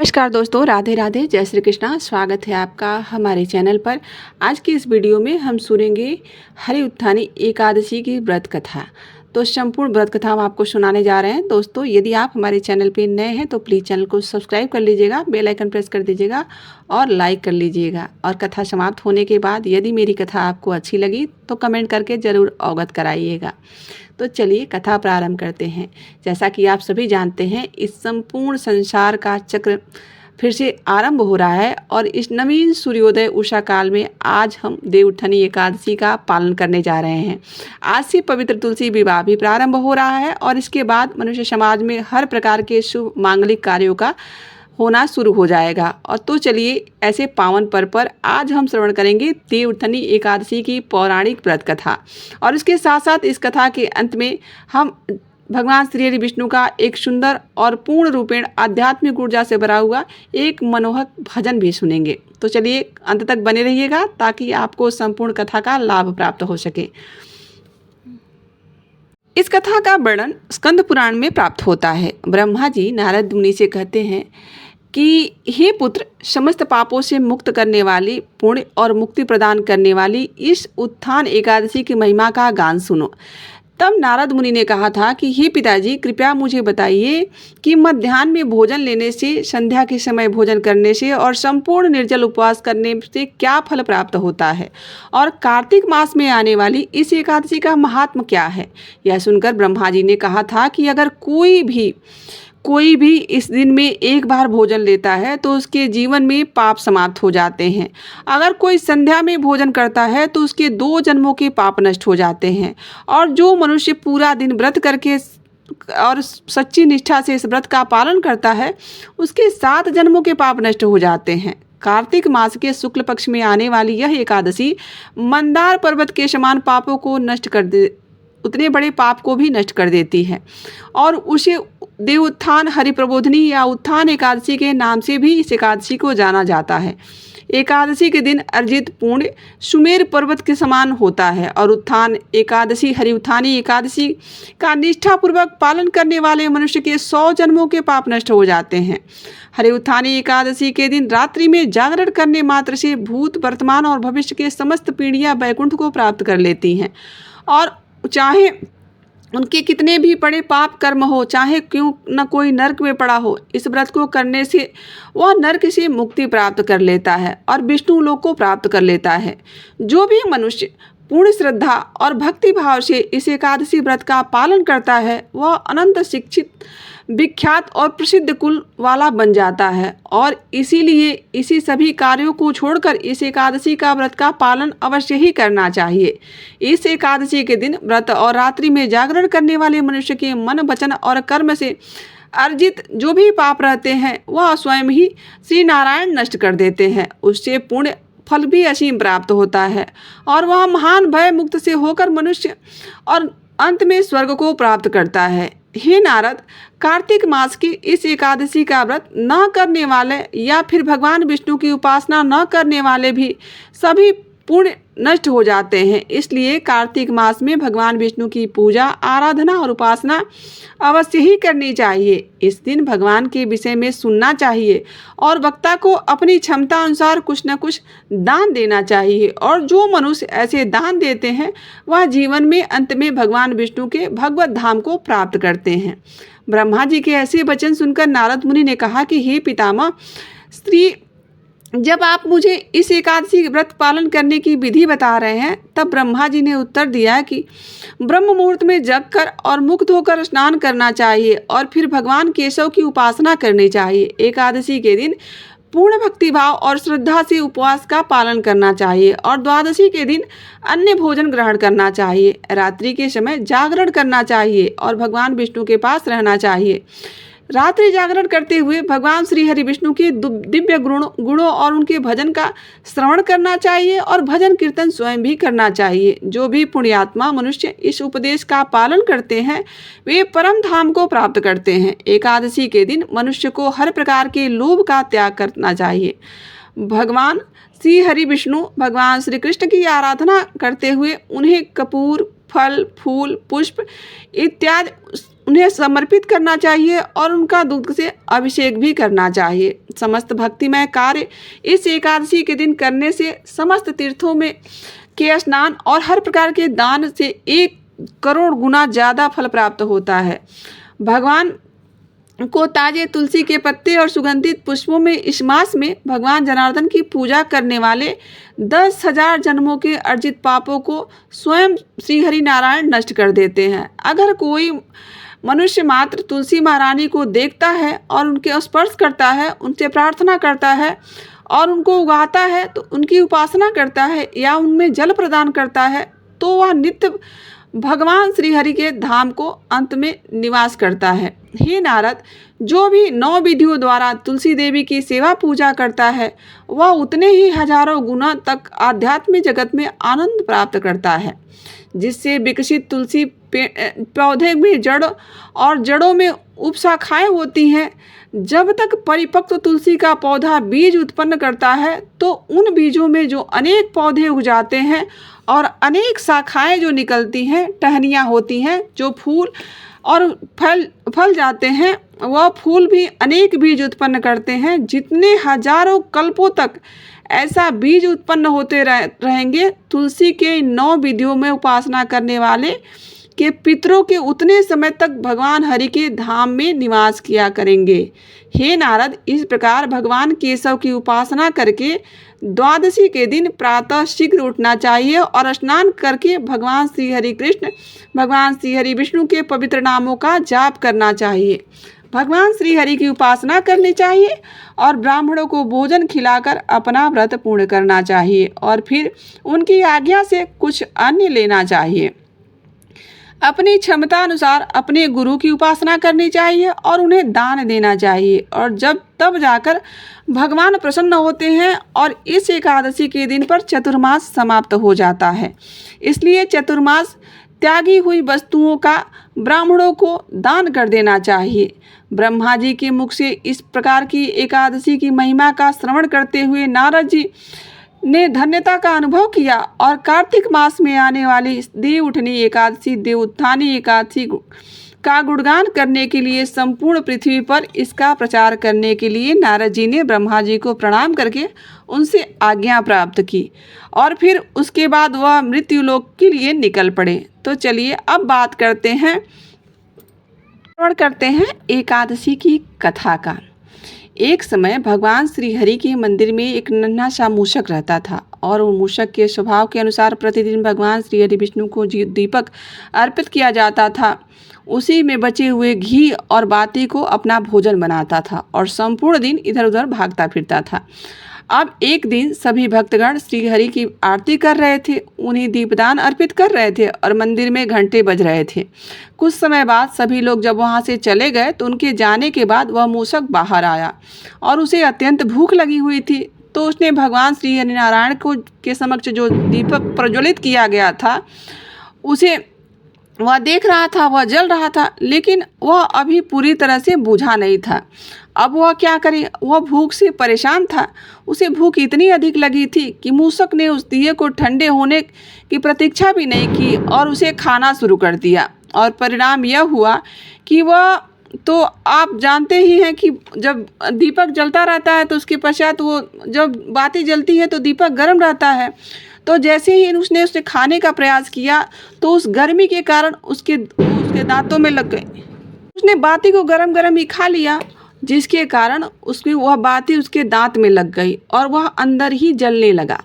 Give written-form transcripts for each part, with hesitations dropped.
नमस्कार दोस्तों, राधे राधे, जय श्री कृष्णा। स्वागत है आपका हमारे चैनल पर। आज की इस वीडियो में हम सुनेंगे हरि उत्थानी एकादशी की व्रत कथा। तो संपूर्ण व्रत कथा हम आपको सुनाने जा रहे हैं। दोस्तों, यदि आप हमारे चैनल पे नए हैं तो प्लीज़ चैनल को सब्सक्राइब कर लीजिएगा, बेल आइकन प्रेस कर दीजिएगा और लाइक कर लीजिएगा। और कथा समाप्त होने के बाद यदि मेरी कथा आपको अच्छी लगी तो कमेंट करके ज़रूर अवगत कराइएगा। तो चलिए कथा प्रारंभ करते हैं। जैसा कि आप सभी जानते हैं, इस संपूर्ण संसार का चक्र फिर से आरंभ हो रहा है और इस नवीन सूर्योदय उषा काल में आज हम देवउत्थानी एकादशी का पालन करने जा रहे हैं। आज से पवित्र तुलसी विवाह भी प्रारंभ हो रहा है और इसके बाद मनुष्य समाज में हर प्रकार के शुभ मांगलिक कार्यों का होना शुरू हो जाएगा। और तो चलिए ऐसे पावन पर्व पर आज हम श्रवण करेंगे देवउत्थानी एकादशी की पौराणिक व्रत कथा। और इसके साथ साथ इस कथा के अंत में हम भगवान श्री हरि विष्णु का एक सुंदर और पूर्ण रूपेण आध्यात्मिक ऊर्जा से भरा हुआ एक मनोहक भजन भी सुनेंगे। तो चलिए अंत तक बने रहिएगा ताकि आपको संपूर्ण कथा का लाभ प्राप्त हो सके। इस कथा का वर्णन स्कंद पुराण में प्राप्त होता है। ब्रह्मा जी नारद मुनि से कहते हैं कि हे पुत्र, समस्त पापों से मुक्त करने वाली, पुण्य और मुक्ति प्रदान करने वाली इस उत्थान एकादशी की महिमा का गान सुनो। तब नारद मुनि ने कहा था कि हे पिताजी, कृपया मुझे बताइए कि मध्याह्न में भोजन लेने से, संध्या के समय भोजन करने से और संपूर्ण निर्जल उपवास करने से क्या फल प्राप्त होता है, और कार्तिक मास में आने वाली इस एकादशी का महात्म क्या है। यह सुनकर ब्रह्मा जी ने कहा था कि अगर कोई भी इस दिन में एक बार भोजन लेता है तो उसके जीवन में पाप समाप्त हो जाते हैं। अगर कोई संध्या में भोजन करता है तो उसके 2 जन्मों के पाप नष्ट हो जाते हैं। और जो मनुष्य पूरा दिन व्रत करके और सच्ची निष्ठा से इस व्रत का पालन करता है उसके 7 जन्मों के पाप नष्ट हो जाते हैं। कार्तिक मास के शुक्ल पक्ष में आने वाली यह एकादशी मंदार पर्वत के समान पापों को नष्ट कर दे, उतने बड़े पाप को भी नष्ट कर देती है। और उसे देवउत्थान हरिप्रबोधिनी या उत्थान एकादशी के नाम से भी इस एकादशी को जाना जाता है। एकादशी के दिन अर्जित पुण्य सुमेर पर्वत के समान होता है और उत्थान एकादशी हरि उत्थानी एकादशी का निष्ठापूर्वक पालन करने वाले मनुष्य के 100 जन्मों के पाप नष्ट हो जाते हैं। हरि उत्थानी एकादशी के दिन रात्रि में जागरण करने मात्र से भूत, वर्तमान और भविष्य के समस्त पीढ़ियां वैकुंठ को प्राप्त कर लेती हैं। और चाहे उनके कितने भी बड़े पाप कर्म हो, चाहे क्यों न कोई नरक में पड़ा हो, इस व्रत को करने से वह नरक से मुक्ति प्राप्त कर लेता है और विष्णु लोक को प्राप्त कर लेता है। जो भी मनुष्य पूर्ण श्रद्धा और भक्ति भाव से इस एकादशी व्रत का पालन करता है वह अनंत शिक्षित, विख्यात और प्रसिद्ध कुल वाला बन जाता है। और इसीलिए इसी सभी कार्यों को छोड़कर इस एकादशी का व्रत का पालन अवश्य ही करना चाहिए। इस एकादशी के दिन व्रत और रात्रि में जागरण करने वाले मनुष्य के मन, वचन और कर्म से अर्जित जो भी पाप रहते हैं वह स्वयं ही श्री नारायण नष्ट कर देते हैं। उससे पुण्य फल भी असीम प्राप्त होता है और वह महान भय मुक्त से होकर मनुष्य और अंत में स्वर्ग को प्राप्त करता है। हे नारद, कार्तिक मास की इस एकादशी का व्रत न करने वाले या फिर भगवान विष्णु की उपासना न करने वाले भी सभी पुण्य नष्ट हो जाते हैं। इसलिए कार्तिक मास में भगवान विष्णु की पूजा, आराधना और उपासना अवश्य ही करनी चाहिए। इस दिन भगवान के विषय में सुनना चाहिए और वक्ता को अपनी क्षमता अनुसार कुछ न कुछ दान देना चाहिए। और जो मनुष्य ऐसे दान देते हैं वह जीवन में अंत में भगवान विष्णु के भगवत धाम को प्राप्त करते हैं। ब्रह्मा जी के ऐसे वचन सुनकर नारद मुनि ने कहा कि हे पितामह, जब आप मुझे इस एकादशी व्रत पालन करने की विधि बता रहे हैं तब ब्रह्मा जी ने उत्तर दिया कि ब्रह्म मुहूर्त में जगकर और मुक्त होकर स्नान करना चाहिए और फिर भगवान केशव की उपासना करनी चाहिए। एकादशी के दिन पूर्ण भक्तिभाव और श्रद्धा से उपवास का पालन करना चाहिए और द्वादशी के दिन अन्य भोजन ग्रहण करना चाहिए। रात्रि के समय जागरण करना चाहिए और भगवान विष्णु के पास रहना चाहिए। रात्रि जागरण करते हुए भगवान श्री हरि विष्णु के दिव्य गुणों और उनके भजन का श्रवण करना चाहिए और भजन कीर्तन स्वयं भी करना चाहिए। जो भी पुण्यात्मा मनुष्य इस उपदेश का पालन करते हैं वे परम धाम को प्राप्त करते हैं। एकादशी के दिन मनुष्य को हर प्रकार के लोभ का त्याग करना चाहिए। भगवान श्री हरि विष्णु भगवान श्री कृष्ण की आराधना करते हुए उन्हें कपूर, फल, फूल, पुष्प इत्यादि उन्हें समर्पित करना चाहिए और उनका दूध से अभिषेक भी करना चाहिए। समस्त भक्तिमय कार्य इस एकादशी के दिन करने से समस्त तीर्थों में के स्नान और हर प्रकार के दान से 1 करोड़ गुना ज़्यादा फल प्राप्त होता है। भगवान को ताजे तुलसी के पत्ते और सुगंधित पुष्पों में इस मास में भगवान जनार्दन की पूजा करने वाले 10,000 जन्मों के अर्जित पापों को स्वयं श्री हरि नारायण नष्ट कर देते हैं। अगर कोई मनुष्य मात्र तुलसी महारानी को देखता है और उनके स्पर्श करता है, उनसे प्रार्थना करता है और उनको उगाता है, तो उनकी उपासना करता है या उनमें जल प्रदान करता है, तो वह नित्य भगवान श्री हरि के धाम को अंत में निवास करता है। हे नारद, जो भी 9 विधियों द्वारा तुलसी देवी की सेवा पूजा करता है, वह उतने ही हजारों गुना तक आध्यात्मिक जगत में आनंद प्राप्त करता है। जिससे विकसित तुलसी पौधे में जड़ और जड़ों में उपशाखाएं होती हैं। जब तक परिपक्व तुलसी का पौधा बीज उत्पन्न करता है, तो उन बीजों में जो अनेक पौधे उग जाते हैं और अनेक शाखाएं जो निकलती हैं, टहनियाँ होती हैं, जो फूल और फल जाते हैं, वह फूल भी अनेक बीज उत्पन्न करते हैं। जितने हजारों कल्पों तक ऐसा बीज उत्पन्न होते रहेंगे, तुलसी के 9 विधियों में उपासना करने वाले के पितरों के उतने समय तक भगवान हरि के धाम में निवास किया करेंगे। हे नारद, इस प्रकार भगवान केशव की उपासना करके द्वादशी के दिन प्रातः शीघ्र उठना चाहिए और स्नान करके भगवान श्री हरि कृष्ण, भगवान श्री हरि विष्णु के पवित्र नामों का जाप करना चाहिए। भगवान श्री हरि की उपासना करनी चाहिए और ब्राह्मणों को भोजन खिलाकर अपना व्रत पूर्ण करना चाहिए और फिर उनकी आज्ञा से कुछ अन्य लेना चाहिए। अपनी क्षमता अनुसार अपने गुरु की उपासना करनी चाहिए और उन्हें दान देना चाहिए, और जब तब जाकर भगवान प्रसन्न होते हैं और इस एकादशी के दिन पर चतुर्मास समाप्त हो जाता है। इसलिए चतुर्मास त्यागी हुई वस्तुओं का ब्राह्मणों को दान कर देना चाहिए। ब्रह्मा जी के मुख से इस प्रकार की एकादशी की महिमा का श्रवण करते हुए नारद जी ने धन्यता का अनुभव किया और कार्तिक मास में आने वाली देव उठनी एकादशी, देव उत्थानी एकादशी का गुणगान करने के लिए संपूर्ण पृथ्वी पर इसका प्रचार करने के लिए नारद जी ने ब्रह्मा जी को प्रणाम करके उनसे आज्ञा प्राप्त की और फिर उसके बाद वह मृत्युलोक के लिए निकल पड़े। तो चलिए अब बात करते हैं एकादशी की कथा का। एक समय भगवान श्री हरि के मंदिर में एक नन्हा सा मूषक रहता था और वो मूषक के स्वभाव के अनुसार प्रतिदिन भगवान श्री हरि विष्णु को दीपक अर्पित किया जाता था। उसी में बचे हुए घी और बाती को अपना भोजन बनाता था और संपूर्ण दिन इधर उधर भागता फिरता था। अब एक दिन सभी भक्तगण श्री हरि की आरती कर रहे थे, उन्हें दीपदान अर्पित कर रहे थे और मंदिर में घंटे बज रहे थे। कुछ समय बाद सभी लोग जब वहाँ से चले गए तो उनके जाने के बाद वह मूषक बाहर आया और उसे अत्यंत भूख लगी हुई थी। तो उसने भगवान श्री हरिनारायण को के समक्ष जो दीपक प्रज्वलित किया गया था उसे वह देख रहा था, वह जल रहा था, लेकिन वह अभी पूरी तरह से बुझा नहीं था। अब वह क्या करे, वह भूख से परेशान था। उसे भूख इतनी अधिक लगी थी कि मूषक ने उस दिए को ठंडे होने की प्रतीक्षा भी नहीं की और उसे खाना शुरू कर दिया। और परिणाम यह हुआ कि वह, तो आप जानते ही हैं कि जब दीपक जलता रहता है तो उसके पश्चात वो जब बाती जलती है तो दीपक गर्म रहता है। तो जैसे ही उसने खाने का प्रयास किया तो उस गर्मी के कारण उसके दांतों में लग गई। उसने बाती को गरम गरम ही खा लिया, जिसके कारण वह बाती उसके दांत में लग गई और वह अंदर ही जलने लगा।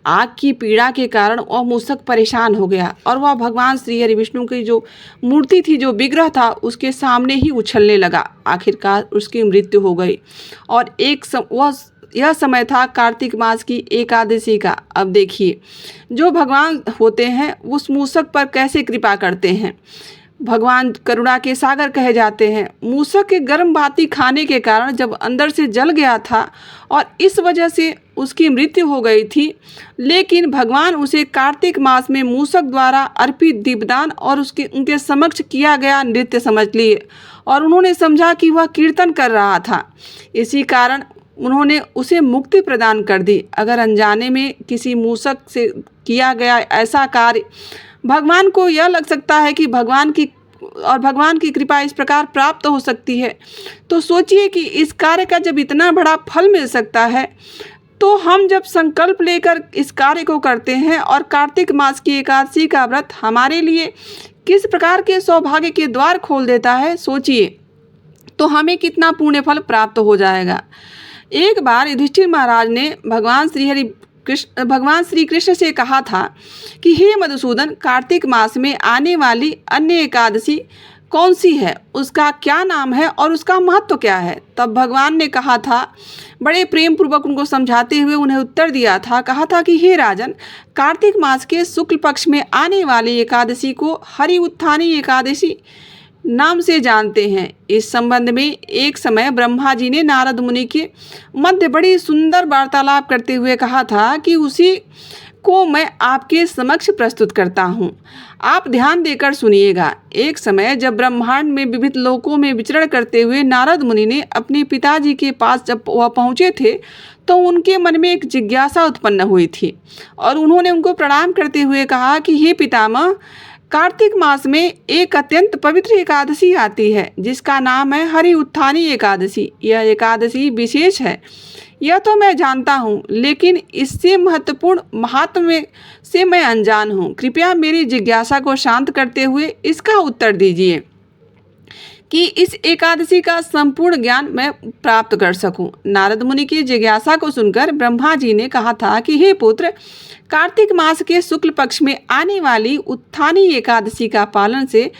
आग की पीड़ा के कारण वह मूषक परेशान हो गया और वह भगवान श्री हरि विष्णु की जो मूर्ति थी, जो विग्रह था, उसके सामने ही उछलने लगा। आखिरकार उसकी मृत्यु हो गई। और यह समय था कार्तिक मास की एकादशी का। अब देखिए, जो भगवान होते हैं उस मूषक पर कैसे कृपा करते हैं। भगवान करुणा के सागर कहे जाते हैं। मूषक के गर्म बाती खाने के कारण जब अंदर से जल गया था और इस वजह से उसकी मृत्यु हो गई थी, लेकिन भगवान उसे कार्तिक मास में मूषक द्वारा अर्पित दीपदान और उनके समक्ष किया गया नृत्य समझ लिए और उन्होंने समझा कि वह कीर्तन कर रहा था। इसी कारण उन्होंने उसे मुक्ति प्रदान कर दी। अगर अनजाने में किसी मूषक से किया गया ऐसा कार्य भगवान को यह लग सकता है कि भगवान की और भगवान की कृपा इस प्रकार प्राप्त हो सकती है। तो सोचिए कि इस कार्य का जब इतना बड़ा फल मिल सकता है, तो हम जब संकल्प लेकर इस कार्य को करते हैं और कार्तिक मास की एकादशी का व्रत हमारे लिए किस प्रकार के सौभाग्य के द्वार खोल देता है, सोचिए तो हमें कितना पुण्य फल प्राप्त हो जाएगा। एक बार युधिष्ठिर महाराज ने भगवान श्री कृष्ण से कहा था कि हे मधुसूदन, कार्तिक मास में आने वाली अन्य एकादशी कौन सी है, उसका क्या नाम है और उसका महत्व क्या है। तब भगवान ने कहा था, बड़े प्रेम पूर्वक उनको समझाते हुए उन्हें उत्तर दिया था, कहा था कि हे राजन, कार्तिक मास के शुक्ल पक्ष में आने वाली एकादशी को हरि उत्थानी एकादशी नाम से जानते हैं। इस संबंध में एक समय ब्रह्मा जी ने नारद मुनि के मध्य बड़ी सुंदर वार्तालाप करते हुए कहा था कि उसी को मैं आपके समक्ष प्रस्तुत करता हूँ। आप ध्यान देकर सुनिएगा। एक समय जब ब्रह्मांड में विविध लोकों में विचरण करते हुए नारद मुनि ने अपने पिताजी के पास जब वह पहुँचे थे, तो उनके मन में एक जिज्ञासा उत्पन्न हुई थी और उन्होंने उनको प्रणाम करते हुए कहा कि हे पितामह, कार्तिक मास में एक अत्यंत पवित्र एकादशी आती है जिसका नाम है हरि उत्थानी एकादशी। यह एकादशी विशेष है, यह तो मैं जानता हूँ, लेकिन इससे महत्वपूर्ण महात्म्य से मैं अनजान हूँ। कृपया मेरी जिज्ञासा को शांत करते हुए इसका उत्तर दीजिए कि इस एकादशी का संपूर्ण ज्ञान मैं प्राप्त कर सकूं। नारद मुनि की जिज्ञासा को सुनकर ब्रह्मा जी ने कहा था कि हे पुत्र, कार्तिक मास के शुक्ल पक्ष में आने वाली उत्थानी एकादशी का पालन से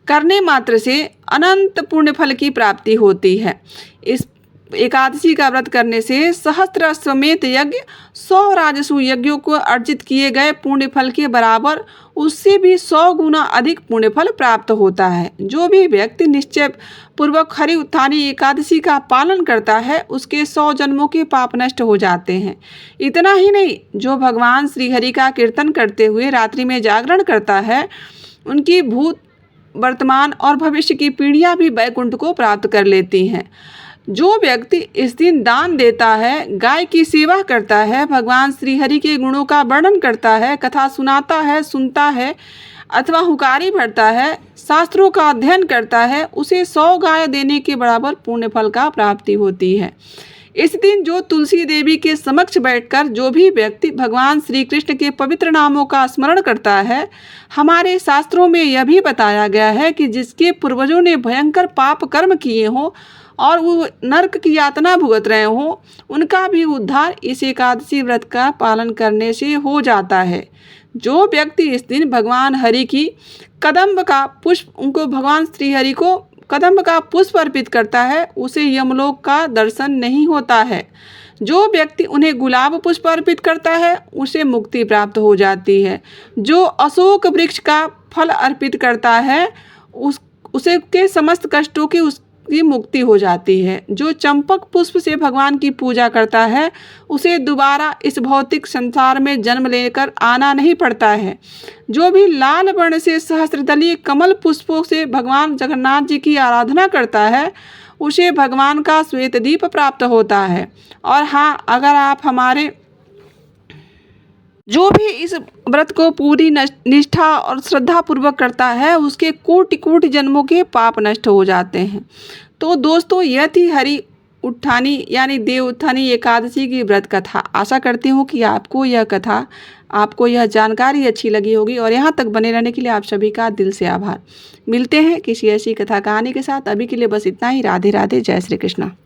करने मात्र से अनंत पुण्य फल की प्राप्ति होती है। इस एकादशी का व्रत करने से सहस्त्र अश्वमेध यज्ञ 100 राजसूय यज्ञों को अर्जित किए गए पुण्य फल के बराबर, उससे भी 100 गुना अधिक पुण्य फल प्राप्त होता है। जो भी व्यक्ति निश्चय पूर्वक हरि उत्थानी एकादशी का पालन करता है, उसके 100 जन्मों के पाप नष्ट हो जाते हैं। इतना ही नहीं, जो भगवान श्री हरि का कीर्तन करते हुए रात्रि में जागरण करता है, उनकी भूत, वर्तमान और भविष्य की पीढ़ियां भी वैकुंठ को प्राप्त कर लेती हैं। जो व्यक्ति इस दिन दान देता है, गाय की सेवा करता है, भगवान श्री हरि के गुणों का वर्णन करता है, कथा सुनाता है, सुनता है अथवा हुकारी भरता है, शास्त्रों का अध्ययन करता है, उसे 100 गाय देने के बराबर पुण्य फल का प्राप्ति होती है। इस दिन जो तुलसी देवी के समक्ष बैठकर जो भी व्यक्ति भगवान श्री कृष्ण के पवित्र नामों का स्मरण करता है, हमारे शास्त्रों में यह भी बताया गया है कि जिसके पूर्वजों ने भयंकर पाप कर्म किए हों और वो नरक की यातना भुगत रहे हों, उनका भी उद्धार इस एकादशी व्रत का पालन करने से हो जाता है। जो व्यक्ति इस दिन भगवान हरि की कदम्ब का पुष्प उनको भगवान श्री हरि को कदम्ब का पुष्प अर्पित करता है, उसे यमलोक का दर्शन नहीं होता है। जो व्यक्ति उन्हें गुलाब पुष्प अर्पित करता है, उसे मुक्ति प्राप्त हो जाती है। जो अशोक वृक्ष का फल अर्पित करता है, उसे के समस्त कष्टों की मुक्ति हो जाती है। जो चंपक पुष्प से भगवान की पूजा करता है, उसे दोबारा इस भौतिक संसार में जन्म लेकर आना नहीं पड़ता है। जो भी लाल वर्ण से सहस्त्रदलीय कमल पुष्पों से भगवान जगन्नाथ जी की आराधना करता है, उसे भगवान का श्वेत दीप प्राप्त होता है। और हाँ, अगर आप हमारे जो भी इस व्रत को पूरी निष्ठा और श्रद्धा पूर्वक करता है, उसके कोटि कोटि जन्मों के पाप नष्ट हो जाते हैं। तो दोस्तों, यह थी हरि उत्थानी यानी देव उत्थानी एकादशी की व्रत कथा। आशा करती हूँ कि आपको यह जानकारी अच्छी लगी होगी और यहाँ तक बने रहने के लिए आप सभी का दिल से आभार। मिलते हैं किसी ऐसी कथा कहानी के साथ। अभी के लिए बस इतना ही। राधे राधे, जय श्री कृष्णा।